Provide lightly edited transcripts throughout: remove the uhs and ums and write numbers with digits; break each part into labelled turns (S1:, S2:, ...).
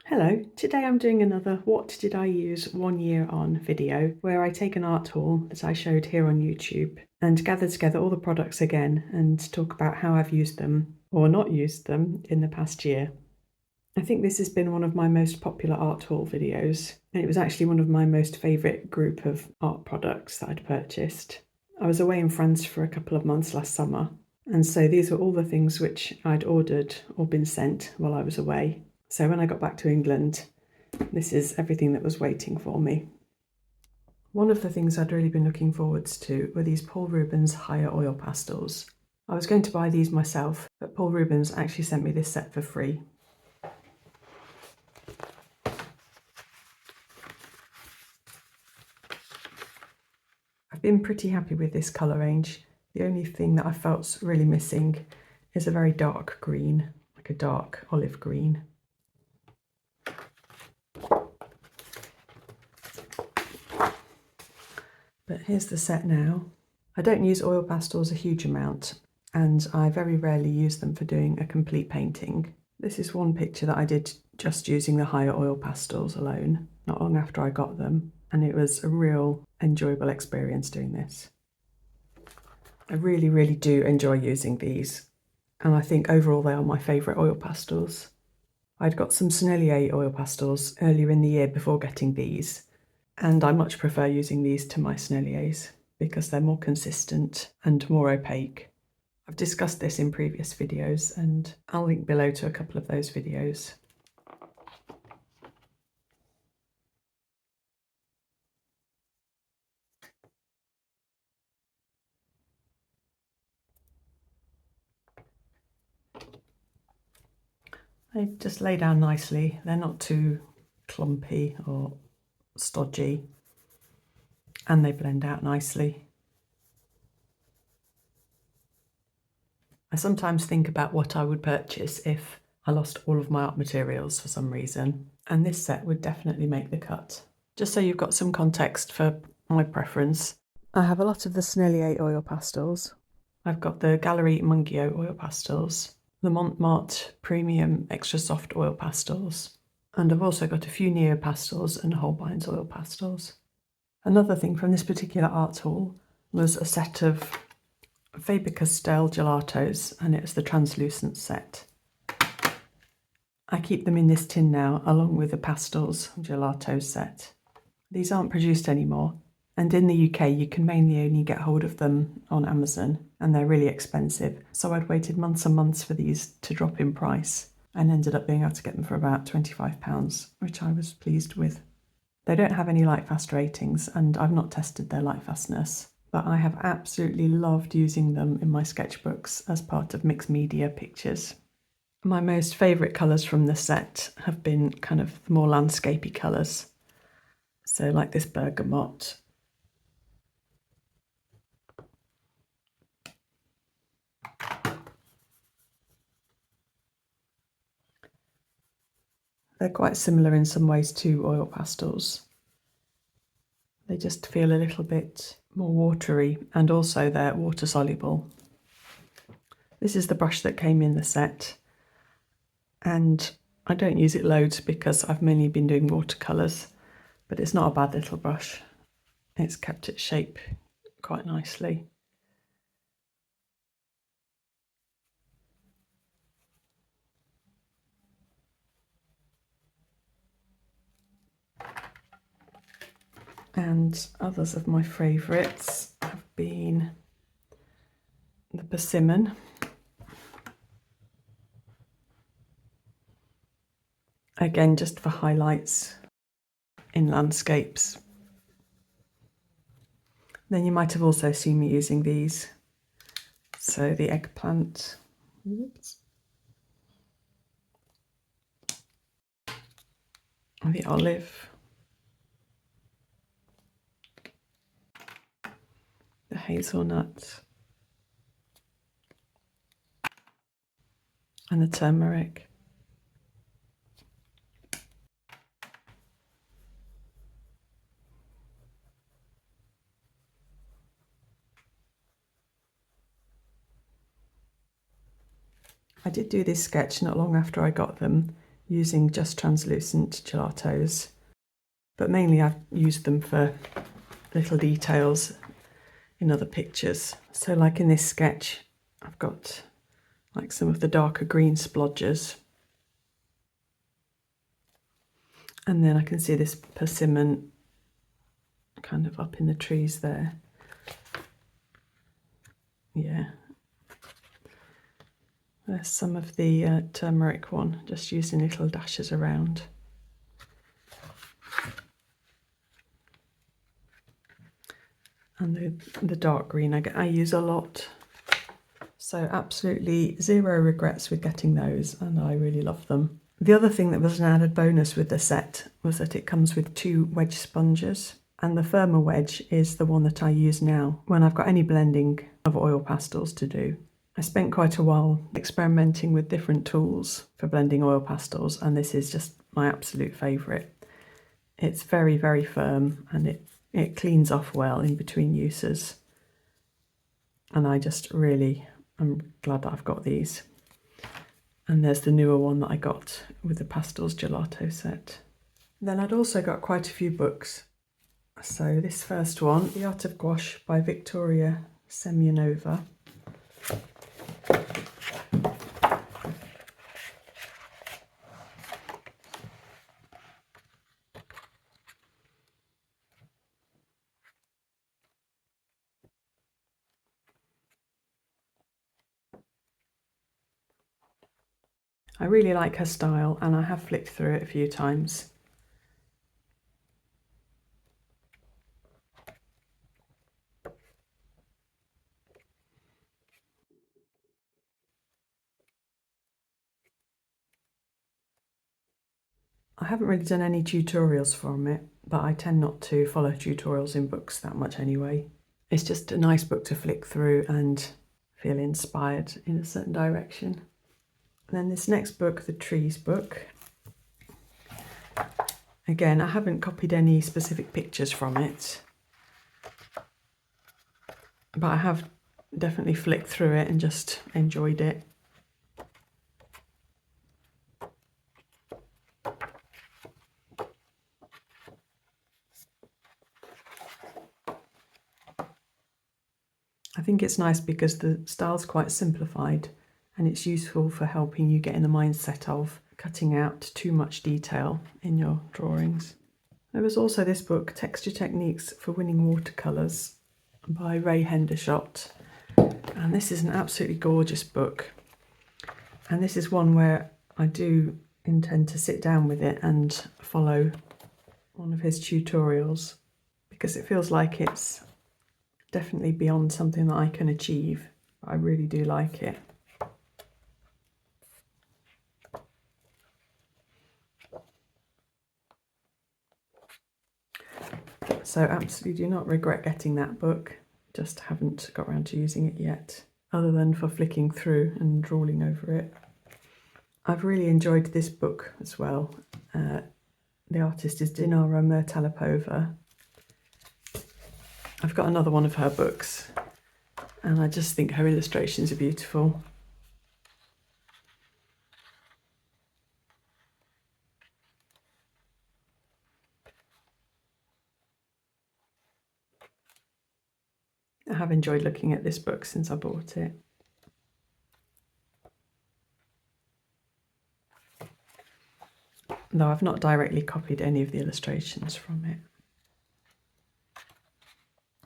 S1: Hello, today I'm doing another What Did I Use 1 Year On video where I take an art haul that I showed here on YouTube and gather together all the products again and talk about how I've used them or not used them in the past year. I think this has been one of my most popular art haul videos, and it was actually one of my most favourite group of art products that I'd purchased. I was away in France for a couple of months last summer, and so these were all the things which I'd ordered or been sent while I was away. So when I got back to England, this is everything that was waiting for me. One of the things I'd really been looking forwards to were these Paul Rubens Haiya Oil Pastels. I was going to buy these myself, but Paul Rubens actually sent me this set for free. I've been pretty happy with this colour range. The only thing that I felt really missing is a very dark green, like a dark olive green. But here's the set now. I don't use oil pastels a huge amount, and I very rarely use them for doing a complete painting. This is one picture that I did just using the Haiya Oil Pastels alone, not long after I got them, and it was a real enjoyable experience doing this. I really do enjoy using these, and I think overall they are my favourite oil pastels. I'd got some Sennelier oil pastels earlier in the year before getting these, and I much prefer using these to my Senneliers because they're more consistent and more opaque. I've discussed this in previous videos, and I'll link below to a couple of those videos. They just lay down nicely. They're not too clumpy or stodgy, and they blend out nicely. I sometimes think about what I would purchase if I lost all of my art materials for some reason, and this set would definitely make the cut. Just so you've got some context for my preference, I have a lot of the Sennelier oil pastels. I've got the Gallery Mungio oil pastels, the Montmartre Premium Extra Soft oil pastels, and I've also got a few Neo pastels and Holbein's oil pastels. Another thing from this particular art haul was a set of Faber-Castell Gelatos, and it's the translucent set. I keep them in this tin now, along with the Pastels Gelatos set. These aren't produced anymore, and in the UK you can mainly only get hold of them on Amazon, and they're really expensive. So I'd waited months and months for these to drop in price, and ended up being able to get them for about £25, which I was pleased with. They don't have any light-fast ratings, and I've not tested their light-fastness, but I have absolutely loved using them in my sketchbooks as part of mixed media pictures. My most favourite colours from the set have been kind of the more landscapey colours. So like this bergamot. They're quite similar in some ways to oil pastels. They just feel a little bit more watery, and also they're water soluble. This is the brush that came in the set, and I don't use it loads because I've mainly been doing watercolours, but it's not a bad little brush. It's kept its shape quite nicely. And others of my favourites have been the persimmon, again just for highlights in landscapes. Then you might have also seen me using these. So the eggplant, oops, the olive, the hazelnut, and the turmeric. I did do this sketch not long after I got them using just translucent gelatos, but mainly I've used them for little details in other pictures. So like in this sketch, I've got like some of the darker green splodges. And then I can see this persimmon kind of up in the trees there. Yeah. There's some of the turmeric one, just using little dashes around. And the dark green I use a lot. So absolutely zero regrets with getting those, and I really love them. The other thing that was an added bonus with the set was that it comes with 2 wedge sponges, and the firmer wedge is the one that I use now when I've got any blending of oil pastels to do. I spent quite a while experimenting with different tools for blending oil pastels, and this is just my absolute favourite. It's very, very firm, and it cleans off well in between uses. And I just really am glad that I've got these. And there's the newer one that I got with the Pastels Gelato set. Then I'd also got quite a few books. So this first one, The Art of Gouache by Victoria Semyonova. I really like her style, and I have flicked through it a few times. I haven't really done any tutorials from it, but I tend not to follow tutorials in books that much anyway. It's just a nice book to flick through and feel inspired in a certain direction. And then this next book, the Trees book. Again, I haven't copied any specific pictures from it, but I have definitely flicked through it and just enjoyed it. I think it's nice because the style's quite simplified, and it's useful for helping you get in the mindset of cutting out too much detail in your drawings. There was also this book, Texture Techniques for Winning Watercolours by Ray Hendershot, and this is an absolutely gorgeous book, and this is one where I do intend to sit down with it and follow one of his tutorials, because it feels like it's definitely beyond something that I can achieve. I really do like it. So absolutely do not regret getting that book, just haven't got around to using it yet, other than for flicking through and drawing over it. I've really enjoyed this book as well. The artist is Dinara Murtalipova. I've got another one of her books, and I just think her illustrations are beautiful. I have enjoyed looking at this book since I bought it. Though I've not directly copied any of the illustrations from it.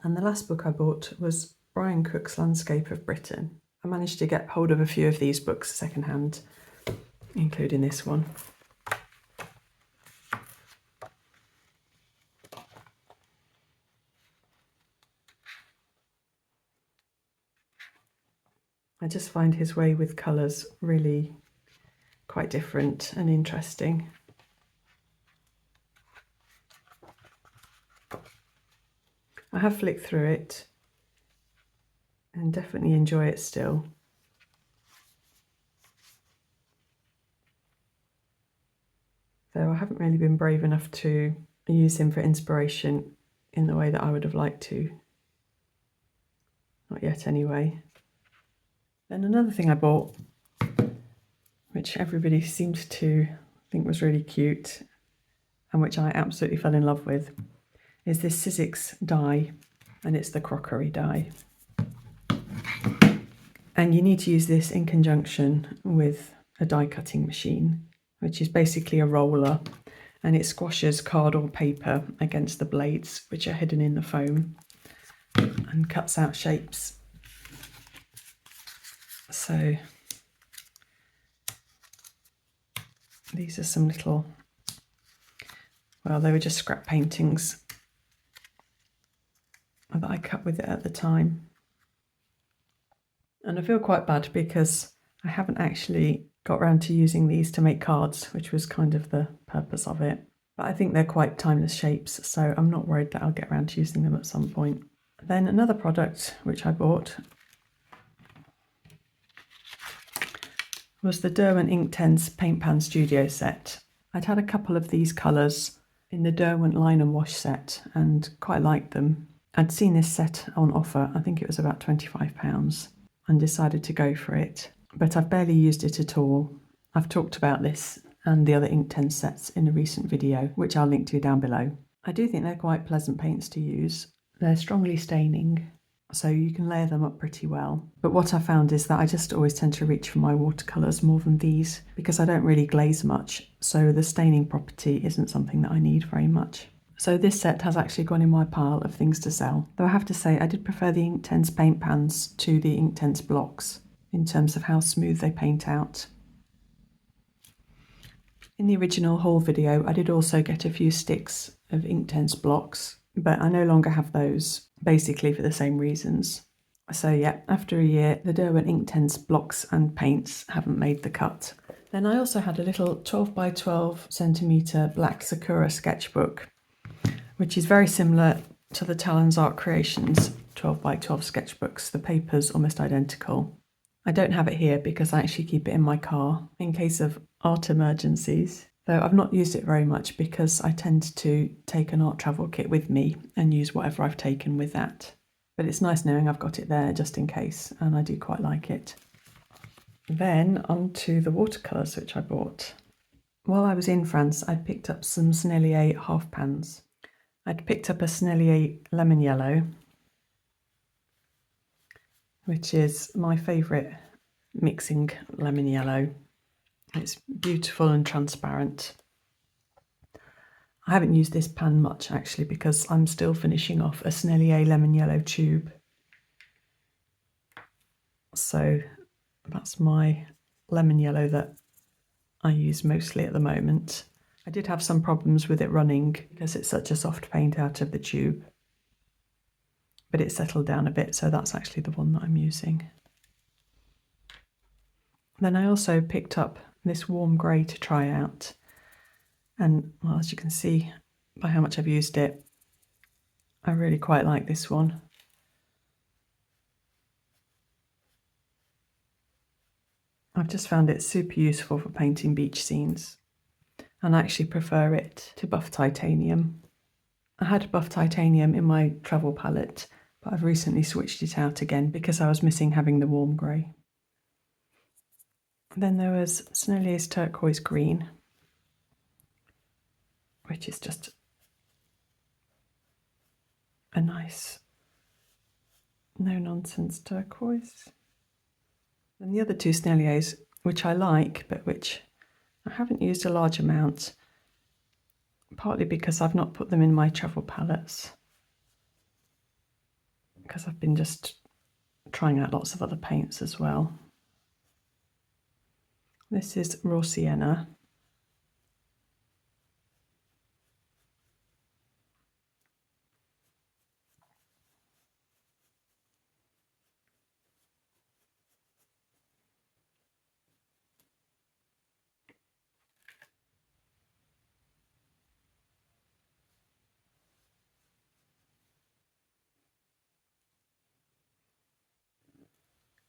S1: And the last book I bought was Brian Cook's Landscape of Britain. I managed to get hold of a few of these books secondhand, including this one. I just find his way with colours really quite different and interesting. I have flicked through it and definitely enjoy it still. Though I haven't really been brave enough to use him for inspiration in the way that I would have liked to. Not yet anyway. Then another thing I bought, which everybody seems to think was really cute and which I absolutely fell in love with is this Sizzix die, and it's the crockery die. And you need to use this in conjunction with a die cutting machine, which is basically a roller, and it squashes card or paper against the blades, which are hidden in the foam, and cuts out shapes. So these are some little, well, they were just scrap paintings that I cut with it at the time. And I feel quite bad because I haven't actually got around to using these to make cards, which was kind of the purpose of it. But I think they're quite timeless shapes, so I'm not worried that I'll get around to using them at some point. Then another product which I bought was the Derwent Inktense Paint Pan Studio set. I'd had a couple of these colours in the Derwent Line and Wash set and quite liked them. I'd seen this set on offer, I think it was about £25, and decided to go for it. But I've barely used it at all. I've talked about this and the other Inktense sets in a recent video, which I'll link to down below. I do think they're quite pleasant paints to use. They're strongly staining, so you can layer them up pretty well. But what I found is that I just always tend to reach for my watercolours more than these because I don't really glaze much, so the staining property isn't something that I need very much. So this set has actually gone in my pile of things to sell. Though I have to say I did prefer the Inktense paint pans to the Inktense blocks in terms of how smooth they paint out. In the original haul video I did also get a few sticks of Inktense blocks, but I no longer have those, basically for the same reasons. So yeah, after a year the Derwent Inktense blocks and paints haven't made the cut. Then I also had a little 12 by 12 centimetre black Sakura sketchbook, which is very similar to the Talon's Art Creations 12 by 12 sketchbooks. The paper's almost identical. I don't have it here because I actually keep it in my car in case of art emergencies, though I've not used it very much because I tend to take an art travel kit with me and use whatever I've taken with that. But it's nice knowing I've got it there just in case, and I do quite like it. Then on to the watercolours which I bought. While I was in France, I picked up some Sennelier half pans. I'd picked up a Sennelier lemon yellow, which is my favourite mixing lemon yellow. It's beautiful and transparent. I haven't used this pan much actually because I'm still finishing off a Sennelier lemon yellow tube. So that's my lemon yellow that I use mostly at the moment. I did have some problems with it running because it's such a soft paint out of the tube, but it settled down a bit, so that's actually the one that I'm using. Then I also picked up this warm grey to try out, and well, as you can see by how much I've used it, I really quite like this one. I've just found it super useful for painting beach scenes, and I actually prefer it to buff titanium. I had buff titanium in my travel palette, but I've recently switched it out again because I was missing having the warm grey. Then there was Sennelier's turquoise green, which is just a nice no-nonsense turquoise. And the other two Senneliers, which I like, but which I haven't used a large amount, partly because I've not put them in my travel palettes, because I've been just trying out lots of other paints as well. This is Raw Sienna.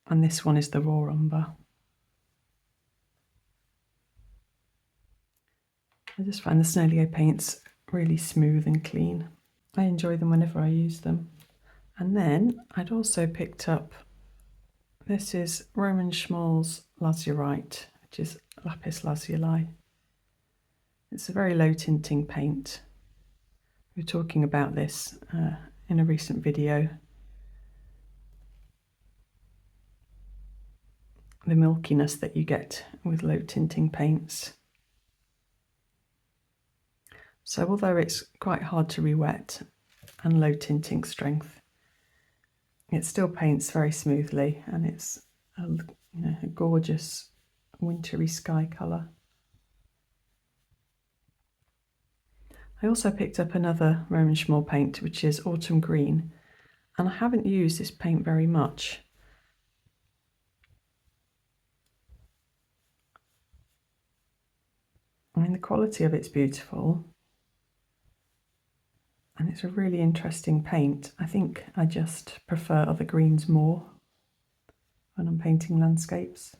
S1: And this one is the Raw Umber. I just find the Sennelier paints really smooth and clean. I enjoy them whenever I use them. And then I'd also picked up, this is Roman Szmal's Lazurite, which is lapis lazuli. It's a very low tinting paint. We were talking about this in a recent video. The milkiness that you get with low tinting paints. So although it's quite hard to re-wet and low tinting strength, it still paints very smoothly, and it's a gorgeous wintry sky colour. I also picked up another Roman Szmal paint, which is Autumn Green, and I haven't used this paint very much. I mean, the quality of it's beautiful, and it's a really interesting paint. I think I just prefer other greens more when I'm painting landscapes.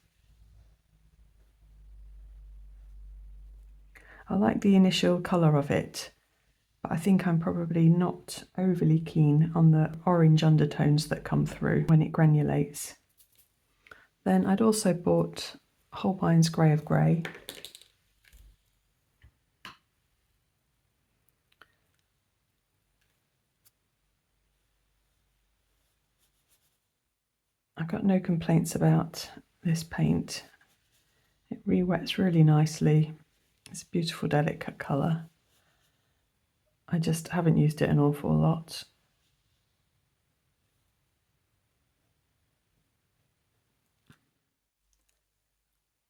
S1: I like the initial colour of it, but I think I'm probably not overly keen on the orange undertones that come through when it granulates. Then I'd also bought Holbein's Grey of Grey. I've got no complaints about this paint. It re-wets really nicely. It's a beautiful, delicate colour. I just haven't used it an awful lot.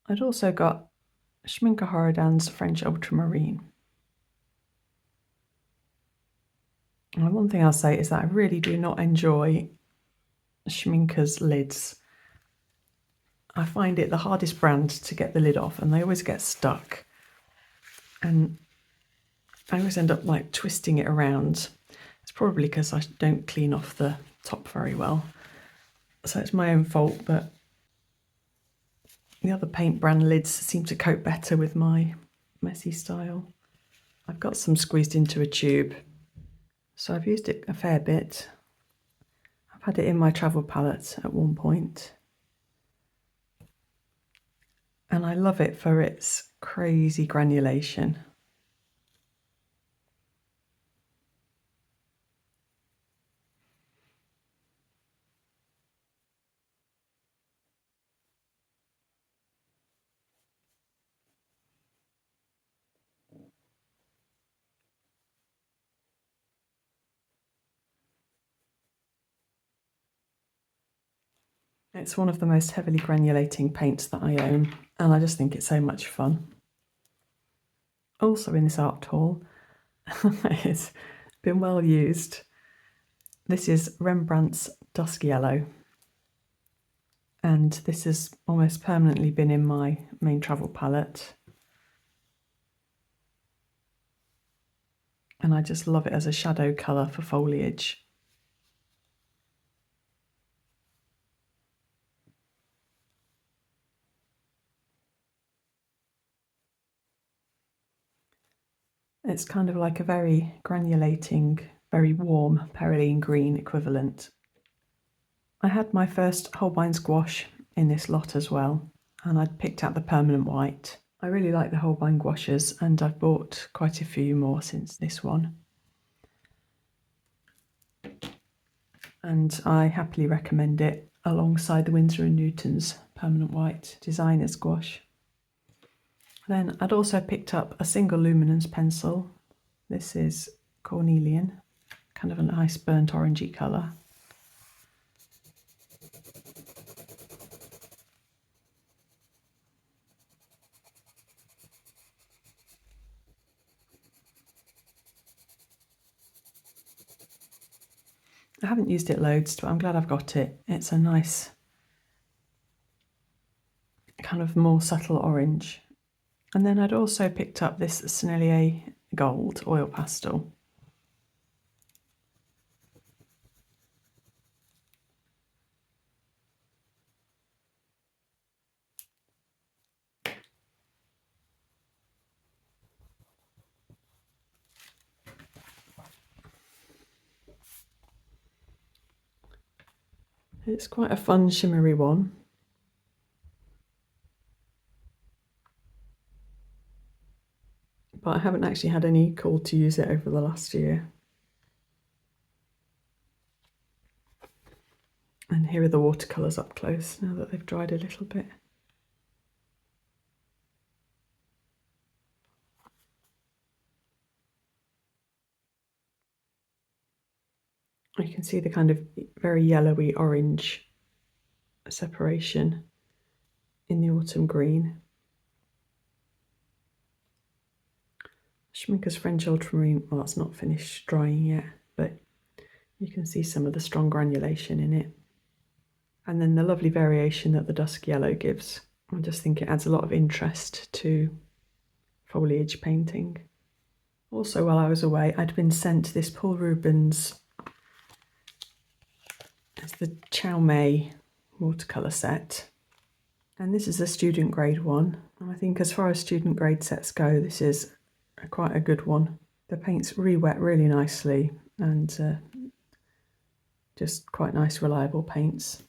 S1: I'd also got Schmincke Watercolours French Ultramarine. And one thing I'll say is that I really do not enjoy Schmincke's lids. I find it the hardest brand to get the lid off, and they always get stuck. And I always end up like twisting it around. It's probably because I don't clean off the top very well. So it's my own fault, but the other paint brand lids seem to cope better with my messy style. I've got some squeezed into a tube, so I've used it a fair bit. I've had it in my travel palette at one point. And I love it for its crazy granulation. It's one of the most heavily granulating paints that I own, and I just think it's so much fun. Also in this art haul, it's been well used. This is Rembrandt's Dusk Yellow, and this has almost permanently been in my main travel palette. And I just love it as a shadow colour for foliage. It's kind of like a very granulating, very warm perylene green equivalent. I had my first Holbein's Gouache in this lot as well, and I'd picked out the permanent white. I really like the Holbein gouaches, and I've bought quite a few more since this one. And I happily recommend it alongside the Winsor & Newton's permanent white designer's gouache. Then I'd also picked up a single luminance pencil. This is Cornelian, kind of a nice burnt orangey colour. I haven't used it loads, but I'm glad I've got it. It's a nice, kind of more subtle orange. And then I'd also picked up this Sennelier Gold oil pastel. It's quite a fun shimmery one. But I haven't actually had any call to use it over the last year. And here are the watercolours up close now that they've dried a little bit. You can see the kind of very yellowy orange separation in the autumn green. Schmincke's French ultramarine, well, that's not finished drying yet, but you can see some of the strong granulation in it. And then the lovely variation that the dusk yellow gives. I just think it adds a lot of interest to foliage painting. Also, while I was away, I'd been sent this Paul Rubens, it's the Qiaomei watercolour set. And this is a student grade one. And I think as far as student grade sets go, this is quite a good one. The paints re-wet really nicely and just quite nice reliable paints.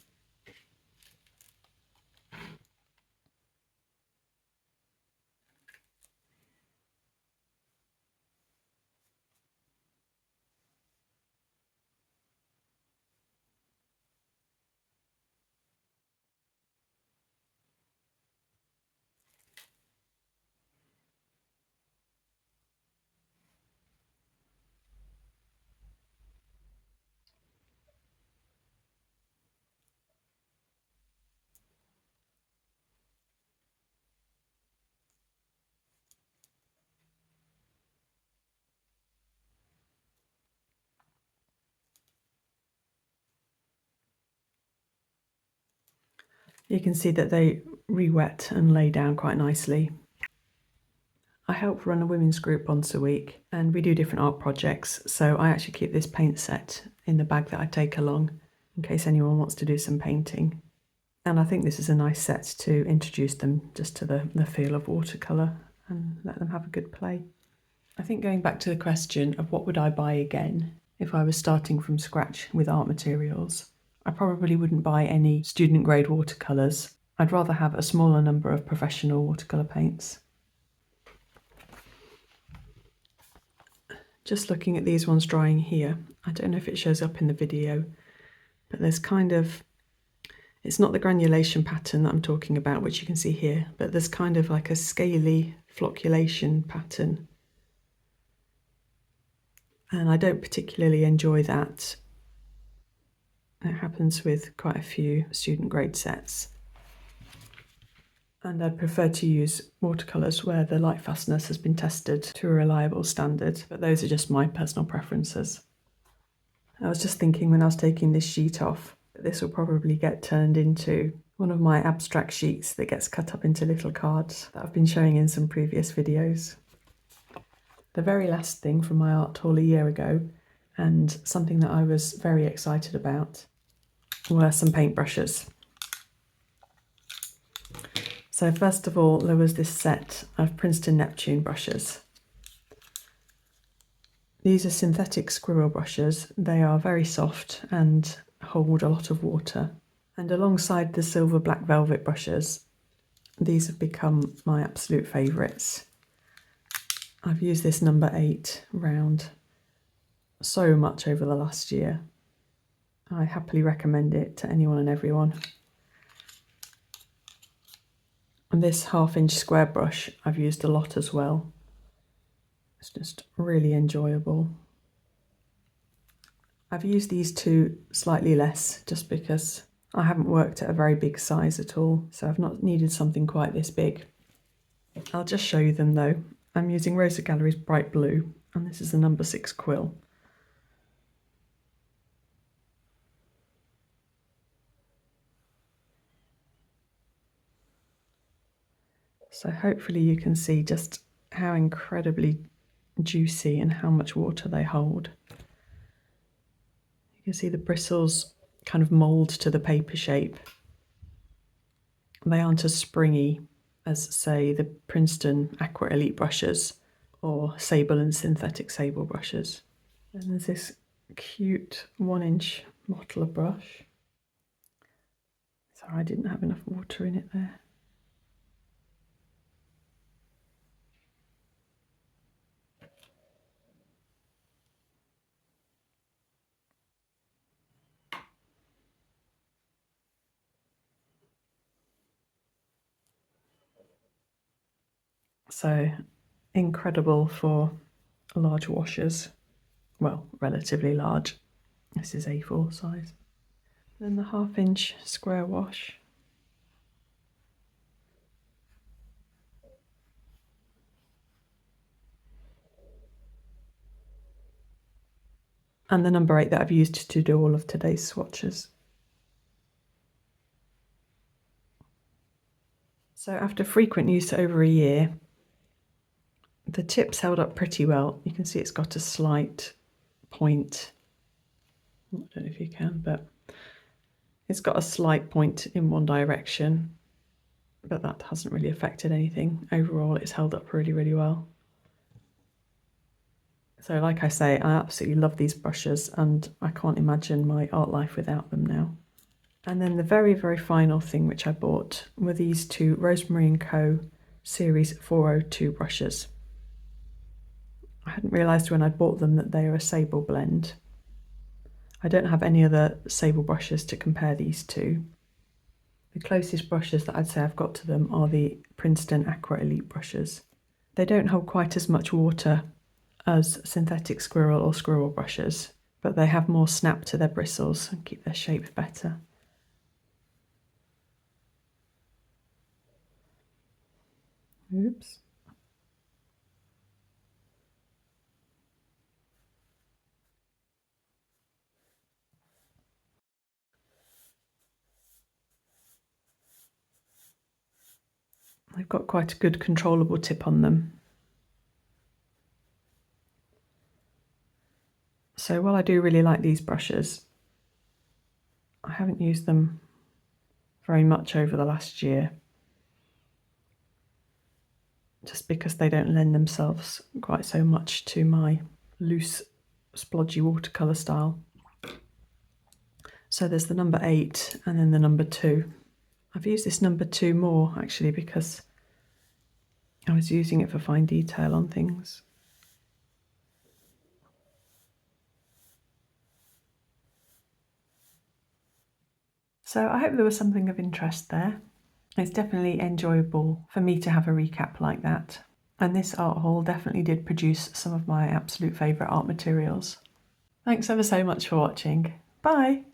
S1: You can see that they re-wet and lay down quite nicely. I help run a women's group once a week and we do different art projects, so I actually keep this paint set in the bag that I take along in case anyone wants to do some painting. And I think this is a nice set to introduce them just to the feel of watercolour and let them have a good play. I think going back to the question of what would I buy again if I was starting from scratch with art materials, I probably wouldn't buy any student grade watercolours. I'd rather have a smaller number of professional watercolour paints. Just looking at these ones drying here, I don't know if it shows up in the video, but there's kind of, it's not the granulation pattern that I'm talking about, which you can see here, but there's kind of like a scaly flocculation pattern. And I don't particularly enjoy that. It happens with quite a few student grade sets. And I'd prefer to use watercolours where the light fastness has been tested to a reliable standard, but those are just my personal preferences. I was just thinking when I was taking this sheet off, that this will probably get turned into one of my abstract sheets that gets cut up into little cards that I've been showing in some previous videos. The very last thing from my art haul a year ago, and something that I was very excited about, were some paintbrushes. So first of all, there was this set of Princeton Neptune brushes. These are synthetic squirrel brushes. They are very soft and hold a lot of water. And alongside the silver black velvet brushes, these have become my absolute favourites. I've used this number 8 round so much over the last year. I happily recommend it to anyone and everyone. And this 1/2 inch square brush I've used a lot as well. It's just really enjoyable. I've used these two slightly less just because I haven't worked at a very big size at all, so I've not needed something quite this big. I'll just show you them though. I'm using Rosa Gallery's Bright Blue, and this is the number 6 quill. So hopefully you can see just how incredibly juicy and how much water they hold. You can see the bristles kind of mould to the paper shape. They aren't as springy as, say, the Princeton Aqua Elite brushes or sable and synthetic sable brushes. And there's this cute 1-inch Watercolor brush. Sorry, I didn't have enough water in it there. So incredible for large washes. Well, relatively large. This is A4 size. Then the 1/2 inch square wash. And the number 8 that I've used to do all of today's swatches. So after frequent use over a year, the tip's held up pretty well. You can see it's got a slight point. I don't know if you can, but it's got a slight point in one direction, but that hasn't really affected anything. Overall, it's held up really, really well. So like I say, I absolutely love these brushes and I can't imagine my art life without them now. And then the very, very final thing which I bought were these two Rosemary Co Series 402 brushes. I hadn't realised when I bought them that they are a sable blend. I don't have any other sable brushes to compare these to. The closest brushes that I'd say I've got to them are the Princeton Aqua Elite brushes. They don't hold quite as much water as synthetic squirrel or squirrel brushes, but they have more snap to their bristles and keep their shape better. Oops. They've got quite a good controllable tip on them. So while I do really like these brushes, I haven't used them very much over the last year, just because they don't lend themselves quite so much to my loose, splodgy watercolour style. So there's the number 8 and then the number 2. I've used this number 2 more actually because I was using it for fine detail on things. So I hope there was something of interest there. It's definitely enjoyable for me to have a recap like that. And this art haul definitely did produce some of my absolute favourite art materials. Thanks ever so much for watching. Bye!